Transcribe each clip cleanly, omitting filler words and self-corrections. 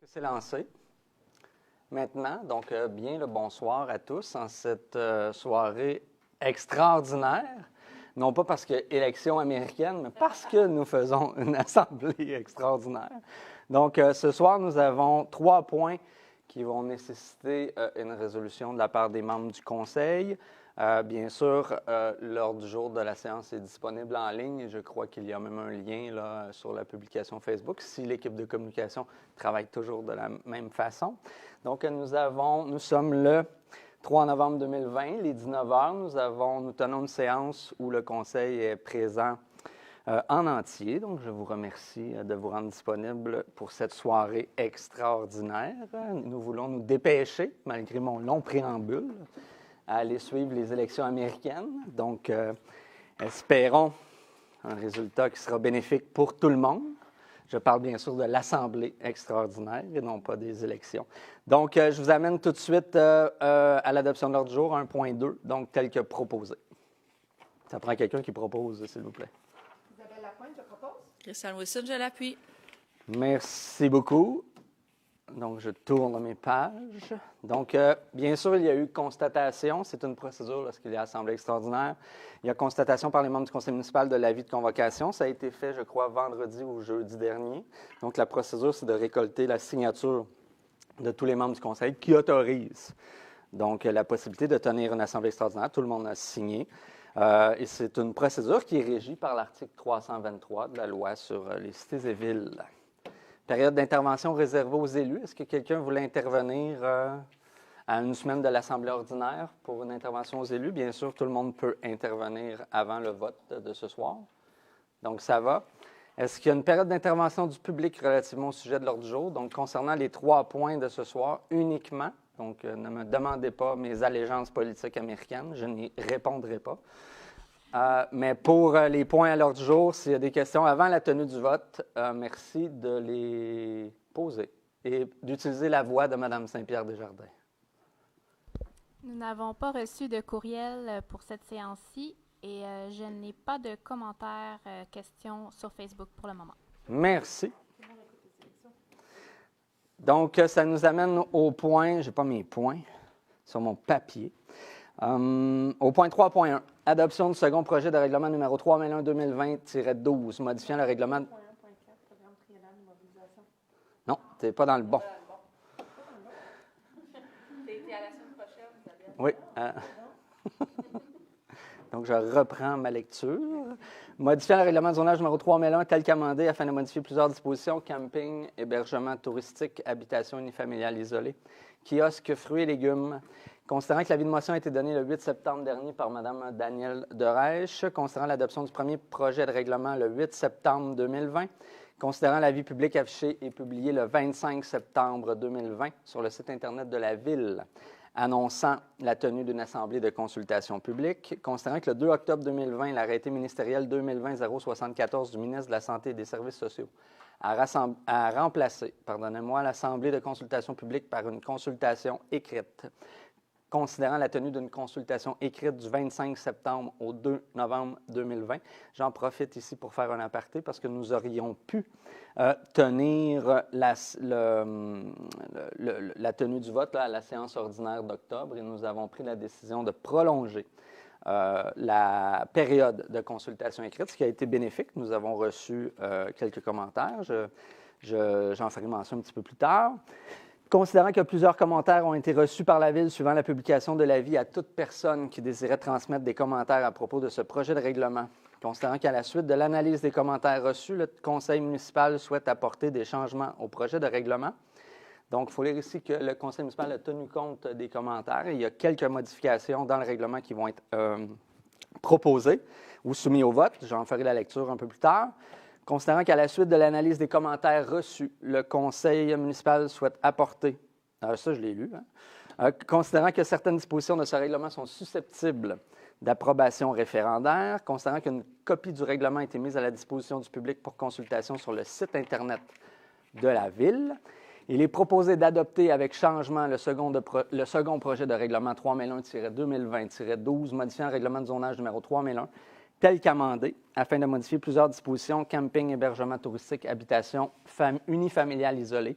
C'est lancé maintenant, donc bien le bonsoir à tous en cette soirée extraordinaire, non pas parce que élection américaine, mais parce que nous faisons une assemblée extraordinaire. Donc ce soir, nous avons 3 points qui vont nécessiter une résolution de la part des membres du Conseil. Bien sûr, l'ordre du jour de la séance est disponible en ligne et je crois qu'il y a même un lien là, sur la publication Facebook si l'équipe de communication travaille toujours de la même façon. Donc, nous sommes le 3 novembre 2020, les 19 heures. Nous tenons une séance où le Conseil est présent en entier. Donc, je vous remercie de vous rendre disponible pour cette soirée extraordinaire. Nous voulons nous dépêcher, malgré mon long préambule, à aller suivre les élections américaines. Donc, espérons un résultat qui sera bénéfique pour tout le monde. Je parle bien sûr de l'Assemblée extraordinaire et non pas des élections. Donc, je vous amène tout de suite à l'adoption de l'ordre du jour, 1.2, donc tel que proposé. Ça prend quelqu'un qui propose, s'il vous plaît. Isabelle Lapointe, je propose. Christiane Wilson, je l'appuie. Merci beaucoup. Donc, je tourne mes pages. Donc, bien sûr, il y a eu constatation. C'est une procédure lorsqu'il y a assemblée extraordinaire. Il y a constatation par les membres du conseil municipal de l'avis de convocation. Ça a été fait, je crois, vendredi ou jeudi dernier. Donc, la procédure, c'est de récolter la signature de tous les membres du conseil qui autorisent donc la possibilité de tenir une assemblée extraordinaire. Tout le monde a signé. Et c'est une procédure qui est régie par l'article 323 de la loi sur les cités et villes. Période d'intervention réservée aux élus. Est-ce que quelqu'un voulait intervenir à une semaine de l'Assemblée ordinaire pour une intervention aux élus? Bien sûr, tout le monde peut intervenir avant le vote de ce soir. Donc, ça va. Est-ce qu'il y a une période d'intervention du public relativement au sujet de l'ordre du jour? Donc, concernant les 3 points de ce soir uniquement, donc ne me demandez pas mes allégeances politiques américaines, je n'y répondrai pas. Mais pour les points à l'ordre du jour, s'il y a des questions avant la tenue du vote, merci de les poser et d'utiliser la voix de Mme Saint-Pierre-Desjardins. Nous n'avons pas reçu de courriel pour cette séance-ci et je n'ai pas de commentaires, questions sur Facebook pour le moment. Merci. Donc, ça nous amène au point, je n'ai pas mes points sur mon papier. Au point 3.1, adoption du second projet de règlement numéro 3001-2020-12, modifiant le règlement... Non, tu n'es pas dans le bon. T'es à la semaine prochaine, Isabelle. Oui. Donc, je reprends ma lecture. Modifiant le règlement de zonage numéro 3001 tel qu'amendé afin de modifier plusieurs dispositions, camping, hébergement touristique, habitation unifamiliale isolée, kiosque, fruits et légumes. Considérant que l'avis de motion a été donné le 8 septembre dernier par Mme Danielle Derèche, considérant l'adoption du premier projet de règlement le 8 septembre 2020, considérant l'avis public affiché et publié le 25 septembre 2020 sur le site Internet de la Ville, annonçant la tenue d'une assemblée de consultation publique, considérant que le 2 octobre 2020, l'arrêté ministériel 2020-074 du ministre de la Santé et des Services sociaux a remplacé l'assemblée de consultation publique par une consultation écrite, considérant la tenue d'une consultation écrite du 25 septembre au 2 novembre 2020. J'en profite ici pour faire un aparté parce que nous aurions pu tenir la tenue du vote là, à la séance ordinaire d'octobre et nous avons pris la décision de prolonger la période de consultation écrite, ce qui a été bénéfique. Nous avons reçu quelques commentaires. J'en ferai mention un petit peu plus tard. Considérant que plusieurs commentaires ont été reçus par la Ville suivant la publication de l'avis à toute personne qui désirait transmettre des commentaires à propos de ce projet de règlement, considérant qu'à la suite de l'analyse des commentaires reçus, le Conseil municipal souhaite apporter des changements au projet de règlement. Donc, il faut lire ici que le Conseil municipal a tenu compte des commentaires et il y a quelques modifications dans le règlement qui vont être proposées ou soumises au vote. J'en ferai la lecture un peu plus tard. Considérant qu'à la suite de l'analyse des commentaires reçus, le Conseil municipal souhaite apporter, ça je l'ai lu, considérant que certaines dispositions de ce règlement sont susceptibles d'approbation référendaire, considérant qu'une copie du règlement a été mise à la disposition du public pour consultation sur le site Internet de la Ville, il est proposé d'adopter avec changement le second projet de règlement 3001-2020-12, modifiant le règlement de zonage numéro 3001, tel qu'amendé, afin de modifier plusieurs dispositions, camping, hébergement touristique, habitation unifamiliale isolée,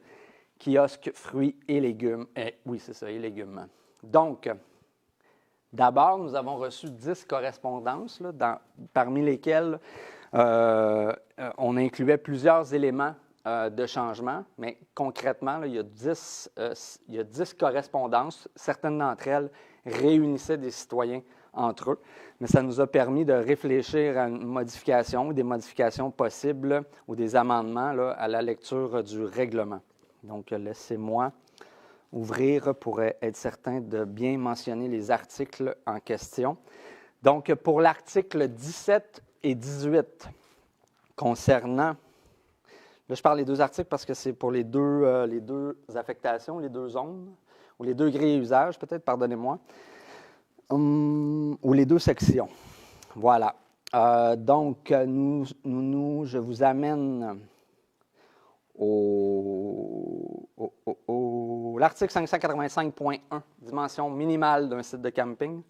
kiosques, fruits et légumes. Oui, c'est ça, et légumes. Donc, d'abord, nous avons reçu 10 correspondances, là, parmi lesquelles on incluait plusieurs éléments de changement, mais concrètement, là, il y a 10 correspondances. Certaines d'entre elles réunissaient des citoyens entre eux, mais ça nous a permis de réfléchir à une modification ou des modifications possibles ou des amendements là, à la lecture du règlement. Donc, laissez-moi ouvrir pour être certain de bien mentionner les articles en question. Donc, pour l'article 17 et 18, concernant... Là, je parle des deux articles parce que c'est pour les deux affectations, les deux zones, ou les deux grilles usages, peut-être, pardonnez-moi, ou les deux sections. Voilà. Donc, je vous amène l'article 585.1, dimension minimale d'un site de camping.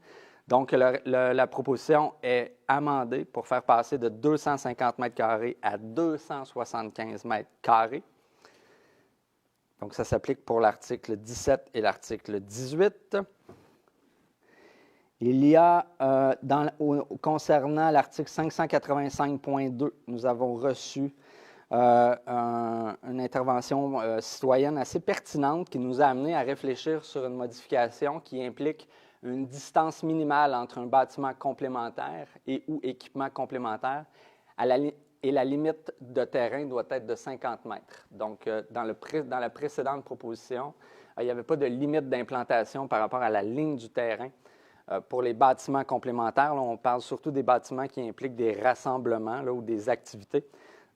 Donc, la proposition est amendée pour faire passer de 250 mètres carrés à 275 mètres carrés. Donc, ça s'applique pour l'article 17 et l'article 18. Il y a, concernant l'article 585.2, nous avons reçu une intervention citoyenne assez pertinente qui nous a amené à réfléchir sur une modification qui implique une distance minimale entre un bâtiment complémentaire et ou équipement complémentaire et la limite de terrain doit être de 50 mètres. Donc, dans la précédente proposition, il n'y avait pas de limite d'implantation par rapport à la ligne du terrain. Pour les bâtiments complémentaires, là, on parle surtout des bâtiments qui impliquent des rassemblements là, ou des activités.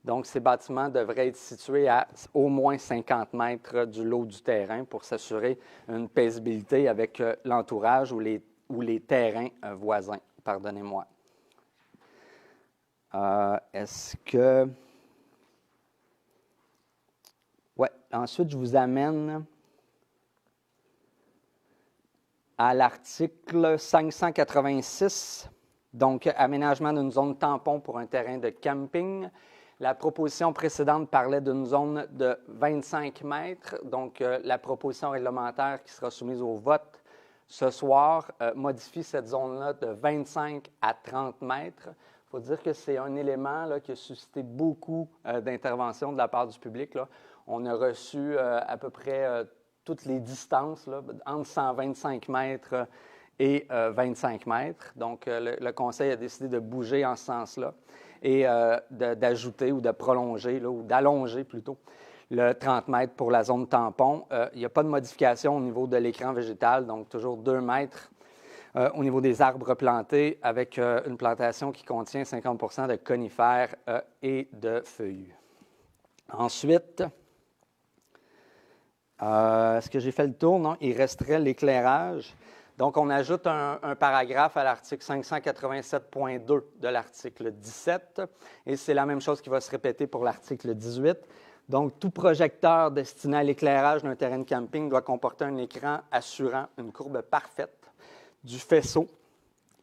Donc, ces bâtiments devraient être situés à au moins 50 mètres du lot du terrain pour s'assurer une paisibilité avec l'entourage ou les terrains voisins. Pardonnez-moi. Est-ce que... Oui, ensuite, je vous amène à l'article 586, donc aménagement d'une zone tampon pour un terrain de camping. La proposition précédente parlait d'une zone de 25 mètres, donc la proposition réglementaire qui sera soumise au vote ce soir modifie cette zone-là de 25 à 30 mètres. Il faut dire que c'est un élément là, qui a suscité beaucoup d'interventions de la part du public. Là. On a reçu à peu près toutes les distances, là, entre 125 mètres et 25 mètres. Donc, le Conseil a décidé de bouger en ce sens-là et d'ajouter ou de prolonger, là, ou d'allonger plutôt, le 30 mètres pour la zone tampon. Il n'y a pas de modification au niveau de l'écran végétal, donc toujours 2 mètres au niveau des arbres plantés avec une plantation qui contient 50 de conifères et de feuillus. Ensuite, est-ce que j'ai fait le tour? Non, il resterait l'éclairage. Donc, on ajoute un paragraphe à l'article 587.2 de l'article 17, et c'est la même chose qui va se répéter pour l'article 18. Donc, tout projecteur destiné à l'éclairage d'un terrain de camping doit comporter un écran assurant une courbe parfaite du faisceau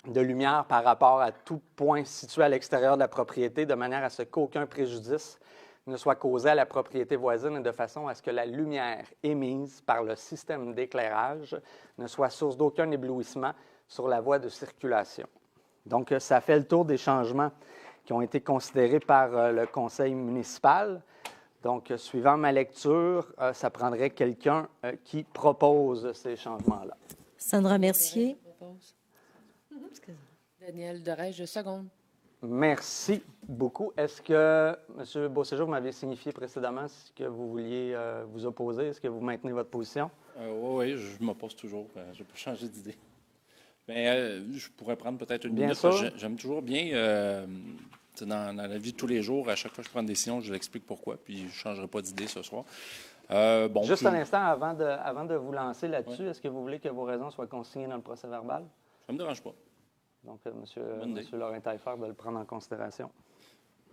de lumière par rapport à tout point situé à l'extérieur de la propriété, de manière à ce qu'aucun préjudice ne soit causé à la propriété voisine et de façon à ce que la lumière émise par le système d'éclairage ne soit source d'aucun éblouissement sur la voie de circulation. Donc, ça fait le tour des changements qui ont été considérés par le conseil municipal. Donc, suivant ma lecture, ça prendrait quelqu'un qui propose ces changements-là. Sandra Mercier. Daniel Doré, je seconde. Merci beaucoup. Est-ce que, M. Beauséjour, vous m'avez signifié précédemment que vous vouliez vous opposer? Est-ce que vous maintenez votre position? Oui, je m'oppose toujours. Je peux changer d'idée. Mais je pourrais prendre peut-être une bien minute. Sûr. J'aime toujours bien, dans la vie de tous les jours, à chaque fois que je prends une décision, je l'explique pourquoi, puis je ne changerai pas d'idée ce soir. Juste un instant, avant de vous lancer là-dessus, Est-ce que vous voulez que vos raisons soient consignées dans le procès-verbal? Ça ne me dérange pas. Donc, M. Laurent-Taillefer de le prendre en considération.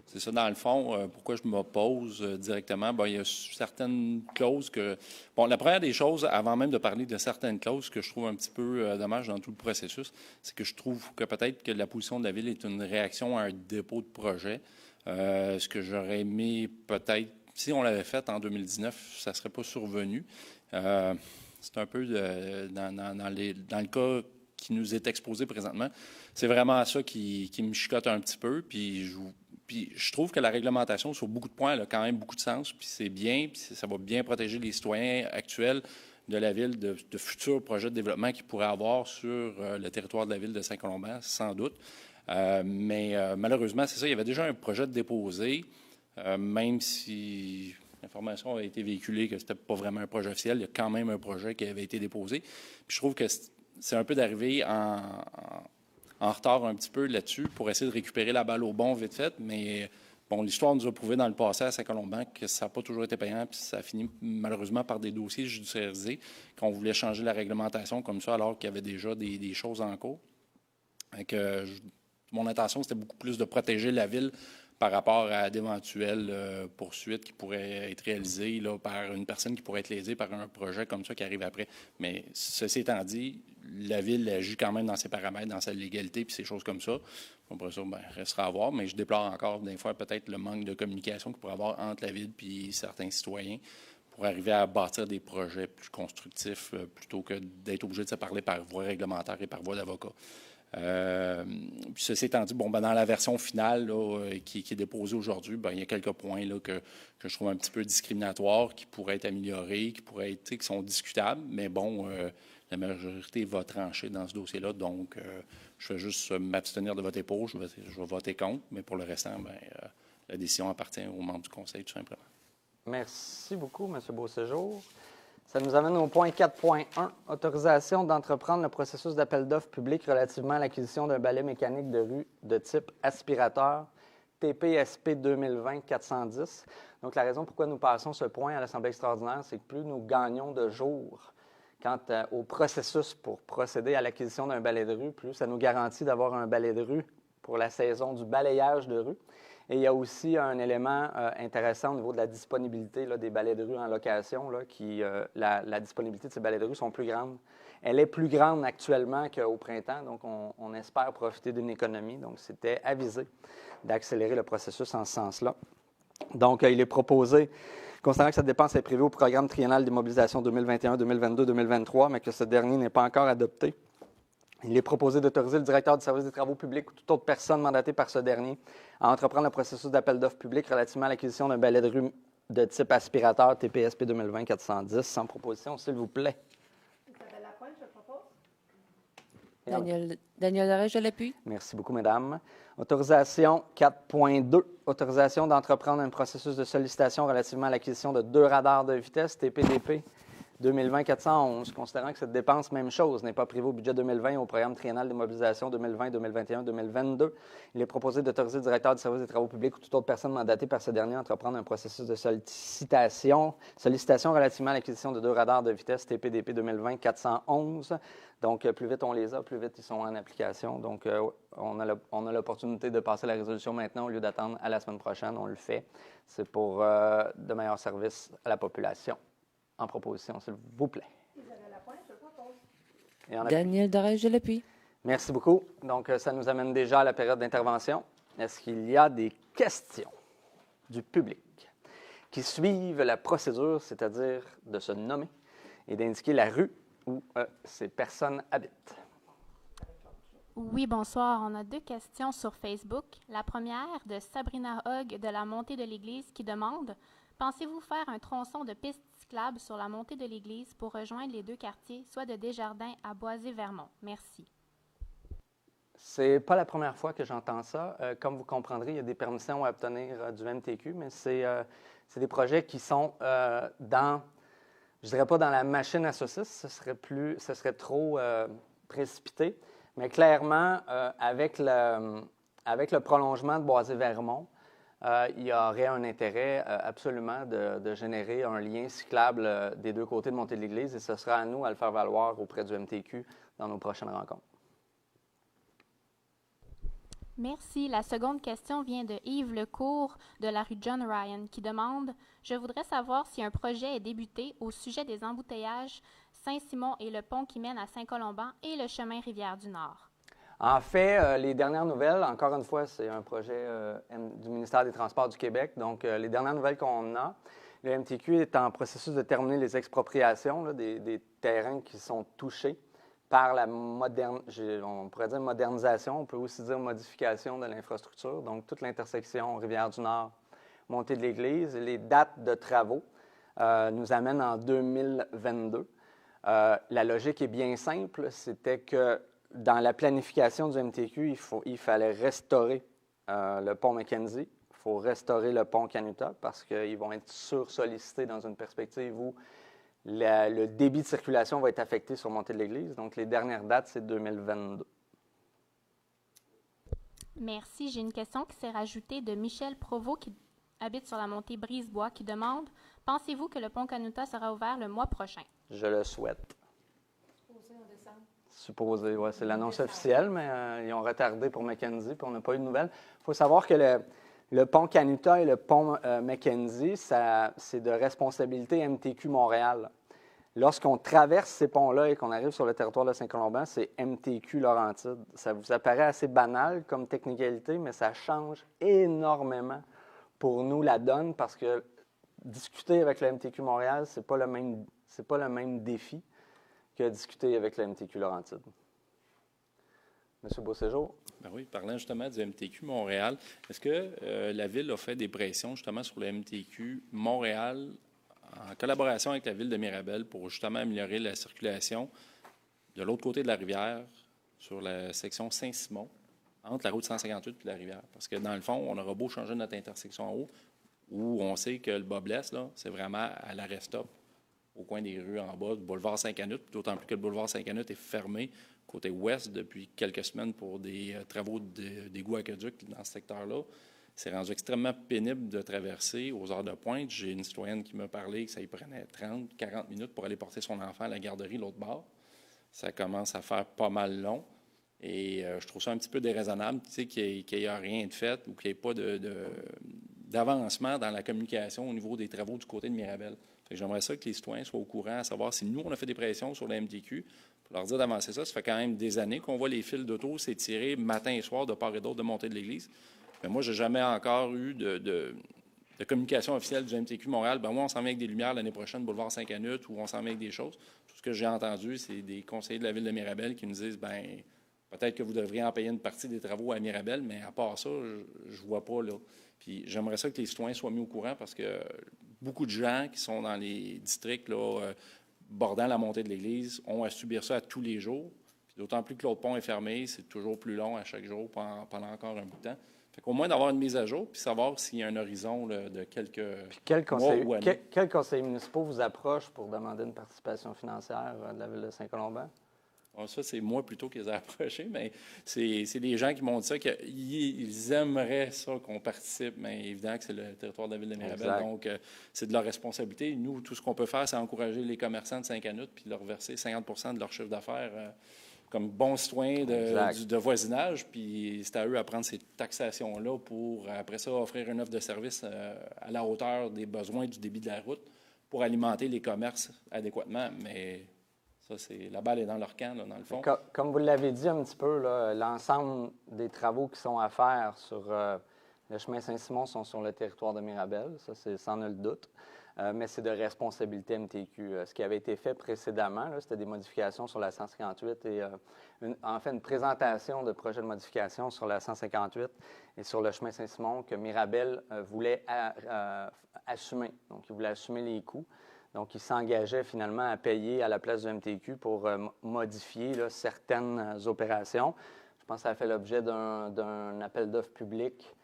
C'est ça, dans le fond, pourquoi je m'oppose directement. Bien, il y a certaines clauses que... Bon, la première des choses, avant même de parler de certaines clauses que je trouve un petit peu dommage dans tout le processus, c'est que je trouve que peut-être que la position de la Ville est une réaction à un dépôt de projet. Ce que j'aurais aimé peut-être si on l'avait fait en 2019, ça ne serait pas survenu. C'est un peu dans le cas qui nous est exposé présentement. C'est vraiment ça qui me chicote un petit peu. Puis je trouve que la réglementation, sur beaucoup de points, elle a quand même beaucoup de sens. Puis c'est bien, puis ça va bien protéger les citoyens actuels de la ville, de futurs projets de développement qu'ils pourraient avoir sur le territoire de la ville de Saint-Colomban, sans doute. Mais malheureusement, c'est ça, il y avait déjà un projet de déposé, même si l'information a été véhiculée que ce n'était pas vraiment un projet officiel, il y a quand même un projet qui avait été déposé. Puis je trouve que c'est un peu d'arriver en retard un petit peu là-dessus pour essayer de récupérer la balle au bon vite fait, mais bon, l'histoire nous a prouvé dans le passé à Saint-Colomban que ça n'a pas toujours été payant, puis ça a fini malheureusement par des dossiers judiciarisés, qu'on voulait changer la réglementation comme ça alors qu'il y avait déjà des choses en cours. Donc, mon intention, c'était beaucoup plus de protéger la ville par rapport à d'éventuelles poursuites qui pourraient être réalisées là, par une personne qui pourrait être lésée par un projet comme ça qui arrive après. Mais ceci étant dit, la ville agit quand même dans ses paramètres, dans sa légalité, puis ces choses comme ça. Après ça, restera à voir, mais je déplore encore des fois peut-être le manque de communication qu'il pourrait y avoir entre la ville et certains citoyens pour arriver à bâtir des projets plus constructifs plutôt que d'être obligé de se parler par voie réglementaire et par voie d'avocat. Puis ceci étant dit, dans la version finale là, qui est déposée aujourd'hui, il y a quelques points là, que je trouve un petit peu discriminatoires, qui pourraient être améliorés, qui sont discutables, mais la majorité va trancher dans ce dossier-là, donc je vais juste m'abstenir de voter pour, je vais voter contre, mais pour le restant, la décision appartient aux membres du Conseil, tout simplement. Merci beaucoup, M. Beauséjour. Ça nous amène au point 4.1, autorisation d'entreprendre le processus d'appel d'offres public relativement à l'acquisition d'un balai mécanique de rue de type aspirateur TPSP 2020-410. Donc, la raison pourquoi nous passons ce point à l'Assemblée extraordinaire, c'est que plus nous gagnons de jours quant au processus pour procéder à l'acquisition d'un balai de rue, plus ça nous garantit d'avoir un balai de rue pour la saison du balayage de rue. Et il y a aussi un élément intéressant au niveau de la disponibilité là, des balais de rue en location, là, la disponibilité de ces balais de rue sont plus grandes. Elle est plus grande actuellement qu'au printemps, donc on espère profiter d'une économie. Donc, c'était avisé d'accélérer le processus en ce sens-là. Donc, il est proposé, considérant que cette dépense est prévue au programme triennal d'immobilisation 2021, 2022, 2023, mais que ce dernier n'est pas encore adopté, il est proposé d'autoriser le directeur du service des travaux publics ou toute autre personne mandatée par ce dernier à entreprendre le processus d'appel d'offres public relativement à l'acquisition d'un balai de rue de type aspirateur TPSP 2020-410. Sans proposition, s'il vous plaît. Isabelle Lapointe, je propose. Daniel Darèche, je l'appuie. Merci beaucoup, mesdames. Autorisation 4.2. Autorisation d'entreprendre un processus de sollicitation relativement à l'acquisition de 2 radars de vitesse TPDP 2020-411, considérant que cette dépense, même chose, n'est pas prévue au budget 2020 au programme triennal d'immobilisation 2020, 2021, 2022. Il est proposé d'autoriser le directeur du service des travaux publics ou toute autre personne mandatée par ce dernier à entreprendre un processus de sollicitation relativement à l'acquisition de 2 radars de vitesse TPDP 2020-411. Donc, plus vite on les a, plus vite ils sont en application. Donc, on a l'opportunité de passer la résolution maintenant au lieu d'attendre à la semaine prochaine. On le fait. C'est pour de meilleurs services à la population. En proposition, s'il vous plaît. Isabelle Lapointe, je propose. Daniel Darèche, je l'appuie. Merci beaucoup. Donc, ça nous amène déjà à la période d'intervention. Est-ce qu'il y a des questions du public qui suivent la procédure, c'est-à-dire de se nommer et d'indiquer la rue où ces personnes habitent? Oui, bonsoir. On a 2 questions sur Facebook. La première de Sabrina Hogg de la montée de l'Église qui demande « Pensez-vous faire un tronçon de piste cyclable sur la montée de l'Église pour rejoindre les 2 quartiers, soit de Desjardins à Boisé-Vermont? Merci. » C'est pas la première fois que j'entends ça. Comme vous comprendrez, il y a des permissions à obtenir du MTQ, mais c'est des projets qui sont je dirais pas dans la machine à saucisses, ce serait trop précipité, mais clairement, avec le prolongement de Boisé-Vermont, il y aurait un intérêt absolument de générer un lien cyclable des 2 côtés de montée de l'Église, et ce sera à nous à le faire valoir auprès du MTQ dans nos prochaines rencontres. Merci. La seconde question vient de Yves Lecourt de la rue John Ryan qui demande « Je voudrais savoir si un projet est débuté au sujet des embouteillages Saint-Simon et le pont qui mène à Saint-Colomban et le chemin Rivière-du-Nord. » En fait, les dernières nouvelles, encore une fois, c'est un projet du ministère des Transports du Québec. Donc, les dernières nouvelles qu'on a, le MTQ est en processus de terminer les expropriations là, des terrains qui sont touchés par la on pourrait dire modernisation, on peut aussi dire modification de l'infrastructure. Donc, toute l'intersection Rivière-du-Nord, Montée de l'Église. Les dates de travaux nous amènent en 2022. La logique est bien simple, c'était que dans la planification du MTQ, il fallait restaurer le pont Mackenzie, il faut restaurer le pont Canuta parce qu'ils vont être sursollicités dans une perspective où le débit de circulation va être affecté sur Montée de l'Église. Donc, les dernières dates, c'est 2022. Merci. J'ai une question qui s'est rajoutée de Michel Provost qui habite sur la montée Brisebois qui demande « Pensez-vous que le pont Canuta sera ouvert le mois prochain? » Je le souhaite. Supposé en décembre. Supposé, oui. C'est l'annonce officielle, mais ils ont retardé pour Mackenzie, puis on n'a pas eu de nouvelles. Il faut savoir que le pont Canuta et le pont Mackenzie, c'est de responsabilité MTQ Montréal. Lorsqu'on traverse ces ponts-là et qu'on arrive sur le territoire de Saint-Colomban, c'est MTQ Laurentides. Ça vous apparaît assez banal comme technicalité, mais ça change énormément pour nous la donne parce que discuter avec le MTQ Montréal, c'est pas le même défi que discuter avec le MTQ Laurentides. Monsieur Beauséjour. Ben oui, parlant justement du MTQ Montréal, est-ce que la Ville a fait des pressions justement sur le MTQ Montréal en collaboration avec la Ville de Mirabel pour justement améliorer la circulation de l'autre côté de la rivière sur la section Saint-Simon, entre la route 158 et la rivière? Parce que dans le fond, on aura beau changer notre intersection en haut, où on sait que le bas blesse, là, c'est vraiment à l'arrêt stop, au coin des rues en bas du boulevard Saint-Canute, d'autant plus que le boulevard Saint-Canute est fermé côté ouest depuis quelques semaines pour des travaux d'égout aqueduc dans ce secteur-là. C'est rendu extrêmement pénible de traverser aux heures de pointe. J'ai une citoyenne qui m'a parlé que ça lui prenait 30, 40 minutes pour aller porter son enfant à la garderie l'autre bord. Ça commence à faire pas mal long. Et je trouve ça un petit peu déraisonnable, tu sais, qu'il n'y ait rien de fait ou qu'il n'y ait pas d'avancement dans la communication au niveau des travaux du côté de Mirabel. J'aimerais ça que les citoyens soient au courant, à savoir si nous, on a fait des pressions sur la MTQ, pour leur dire d'avancer ça. Ça fait quand même des années qu'on voit les fils d'auto s'étirer matin et soir de part et d'autre de Montée de l'Église. Mais moi, je n'ai jamais encore eu de communication officielle du MTQ Montréal. Ben moi, on s'en vient avec des lumières l'année prochaine, boulevard Saint-Canute, ou on s'en vient avec des choses. Tout ce que j'ai entendu, c'est des conseillers de la Ville de Mirabel qui nous disent, ben peut-être que vous devriez en payer une partie des travaux à Mirabel, mais à part ça, je ne vois pas, là. Puis j'aimerais ça que les citoyens soient mis au courant parce que beaucoup de gens qui sont dans les districts là, bordant la montée de l'Église ont à subir ça à tous les jours. Puis d'autant plus que l'autre pont est fermé, c'est toujours plus long à chaque jour pendant encore un bout de temps. Fait qu'au moins d'avoir une mise à jour puis savoir s'il y a un horizon là, de quelques mois ou années. Quels conseillers municipaux vous approchent pour demander une participation financière de la Ville de Saint-Colomban? Bon, ça, c'est moi plutôt qui les ai approchés, mais c'est des gens qui m'ont dit ça, qu'ils aimeraient ça qu'on participe, mais évidemment que c'est le territoire de la Ville de Mirabel, exact. Donc c'est de leur responsabilité. Nous, tout ce qu'on peut faire, c'est encourager les commerçants de Saint-Canute puis leur verser 50 % de leur chiffre d'affaires comme bons citoyens de voisinage, puis c'est à eux à prendre ces taxations-là pour, après ça, offrir une offre de service à la hauteur des besoins du débit de la route pour alimenter les commerces adéquatement, mais... Ça, la balle est dans leur camp, là, dans le fond. Comme vous l'avez dit un petit peu, l'ensemble des travaux qui sont à faire sur le chemin Saint-Simon sont sur le territoire de Mirabel. Ça, c'est sans nul doute. Mais c'est de responsabilité MTQ. Ce qui avait été fait précédemment, c'était des modifications sur la 158 et une présentation de projet de modification sur la 158 et sur le chemin Saint-Simon que Mirabel voulait assumer. Donc, il voulait assumer les coûts. Donc, il s'engageait finalement à payer à la place du MTQ pour modifier là, certaines opérations. Je pense que ça a fait l'objet d'un appel d'offres public.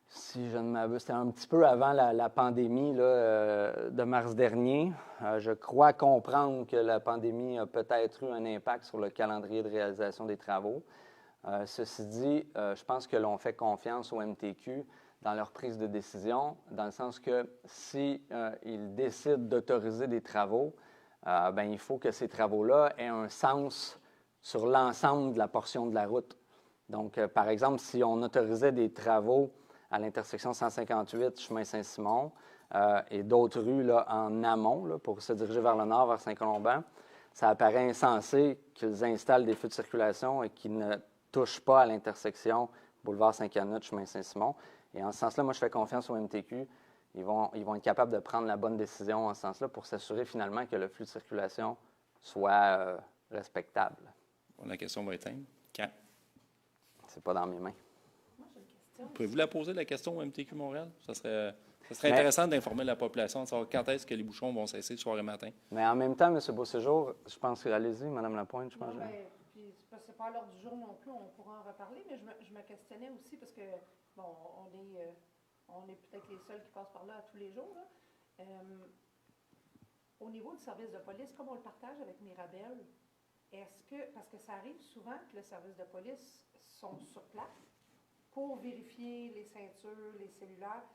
Si je ne m'abuse, c'était un petit peu avant la pandémie là, de mars dernier. Je crois comprendre que la pandémie a peut-être eu un impact sur le calendrier de réalisation des travaux. Ceci dit, je pense que l'on fait confiance au MTQ dans leur prise de décision, dans le sens que si ils décident d'autoriser des travaux, il faut que ces travaux-là aient un sens sur l'ensemble de la portion de la route. Donc, par exemple, si on autorisait des travaux à l'intersection 158, chemin Saint-Simon, et d'autres rues là, en amont là, pour se diriger vers le nord, vers Saint-Colomban, ça apparaît insensé qu'ils installent des feux de circulation et qu'ils ne touche pas à l'intersection boulevard Saint-Canute, chemin Saint-Simon. Et en ce sens-là, moi, je fais confiance au MTQ. Ils vont être capables de prendre la bonne décision en ce sens-là pour s'assurer finalement que le flux de circulation soit respectable. Bon, la question va éteindre. Quand? C'est pas dans mes mains. Moi, j'ai une question. Pouvez-vous la poser, la question au MTQ Montréal? Ça serait intéressant d'informer la population, de savoir quand est-ce que les bouchons vont cesser soir et matin. Mais en même temps, M. Beauséjour, je pense que, allez-y, Mme Lapointe, je pense. Non, puis c'est pas à l'ordre du jour non plus, on pourra en reparler, mais je me questionnais aussi parce que, bon, on est peut-être les seuls qui passent par là à tous les jours, là. Au niveau du service de police, comme on le partage avec Mirabel, est-ce que, parce que ça arrive souvent que le service de police sont sur place pour vérifier les ceintures, les cellulaires,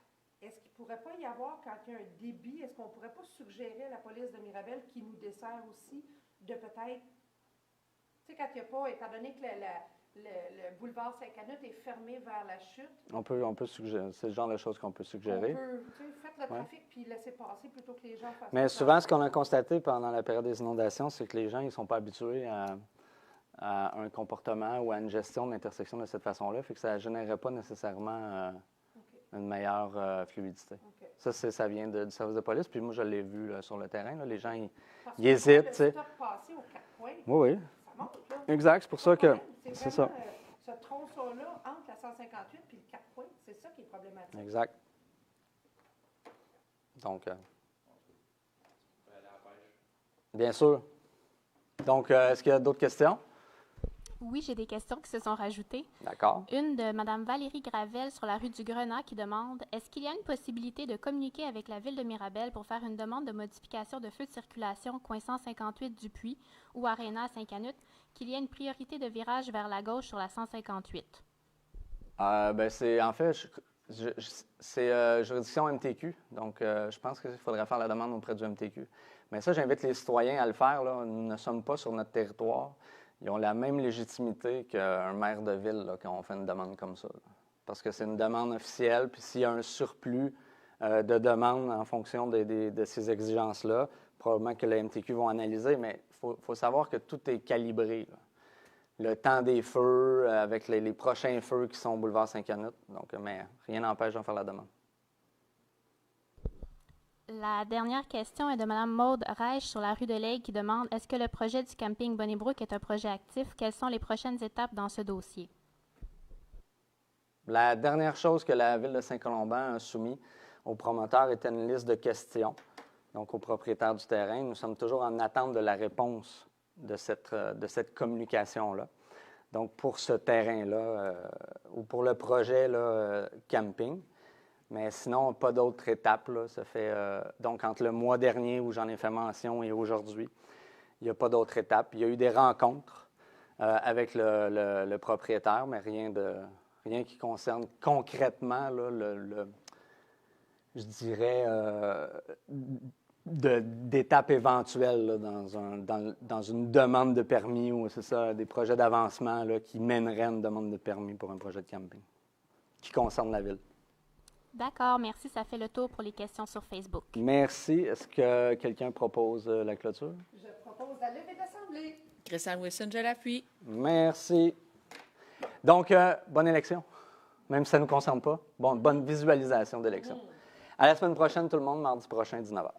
est-ce qu'il ne pourrait pas y avoir, quand il y a un débit, est-ce qu'on ne pourrait pas suggérer à la police de Mirabel qui nous dessert aussi de peut-être, tu sais, quand il n'y a pas, étant donné que le boulevard Saint-Canute est fermé vers la chute. On peut suggérer, c'est le genre de choses qu'on peut suggérer. On peut, tu sais, faites le trafic puis laissez passer plutôt que les gens fassent. Mais souvent, ce qu'on a constaté pendant la période des inondations, c'est que les gens, ils ne sont pas habitués à un comportement ou à une gestion de l'intersection de cette façon-là, fait que ça ne générerait pas nécessairement une meilleure fluidité. Okay. Ça vient du service de police, puis moi, je l'ai vu là, sur le terrain. Là, les gens, Parce ils hésitent. Le Tu sais. stop passé aux 4 points, Oui. ça monte, là. Exact, c'est pour ça que. C'est ça. vraiment ce tronçon-là entre la 158 et le 4 points, c'est ça qui est problématique. Exact. Donc. Bien sûr. Donc, est-ce qu'il y a d'autres questions? Oui, j'ai des questions qui se sont rajoutées. D'accord. Une de Mme Valérie Gravel sur la rue du Grenat qui demande « Est-ce qu'il y a une possibilité de communiquer avec la Ville de Mirabel pour faire une demande de modification de feu de circulation coin 158 du Puy ou Aréna à Saint-Canute, qu'il y ait une priorité de virage vers la gauche sur la 158? » C'est en fait, c'est juridiction MTQ. Donc, je pense qu'il faudrait faire la demande auprès du MTQ. Mais ça, j'invite les citoyens à le faire. Là. Nous ne sommes pas sur notre territoire. Ils ont la même légitimité qu'un maire de ville là, quand on fait une demande comme ça. Là. Parce que c'est une demande officielle, puis s'il y a un surplus de demandes en fonction de ces exigences-là, probablement que le MTQ vont analyser, mais il faut savoir que tout est calibré. Là. Le temps des feux, avec les prochains feux qui sont au boulevard Saint-Canute. Donc, mais rien n'empêche d'en faire la demande. La dernière question est de Mme Maude Reich sur la rue de l'Aigle qui demande « Est-ce que le projet du camping Bonnybrook est un projet actif? Quelles sont les prochaines étapes dans ce dossier? » La dernière chose que la Ville de Saint-Colomban a soumis aux promoteurs était une liste de questions, donc aux propriétaires du terrain. Nous sommes toujours en attente de la réponse de cette communication-là. Donc, pour ce terrain-là, ou pour le projet là, camping. Mais sinon, pas d'autres étapes. Là. Ça fait, donc, entre le mois dernier où j'en ai fait mention et aujourd'hui, il n'y a pas d'autres étapes. Il y a eu des rencontres avec le propriétaire, mais rien qui concerne concrètement là, je dirais, d'étapes éventuelles là, dans une demande de permis ou c'est ça, des projets d'avancement là, qui mèneraient à une demande de permis pour un projet de camping qui concerne la Ville. D'accord, merci. Ça fait le tour pour les questions sur Facebook. Merci. Est-ce que quelqu'un propose la clôture? Je propose la levée d'assemblée. Christiane Wilson, je l'appuie. Merci. Donc, bonne élection. Même si ça ne nous concerne pas. Bonne visualisation d'élection. À la semaine prochaine, tout le monde, mardi prochain, 19h.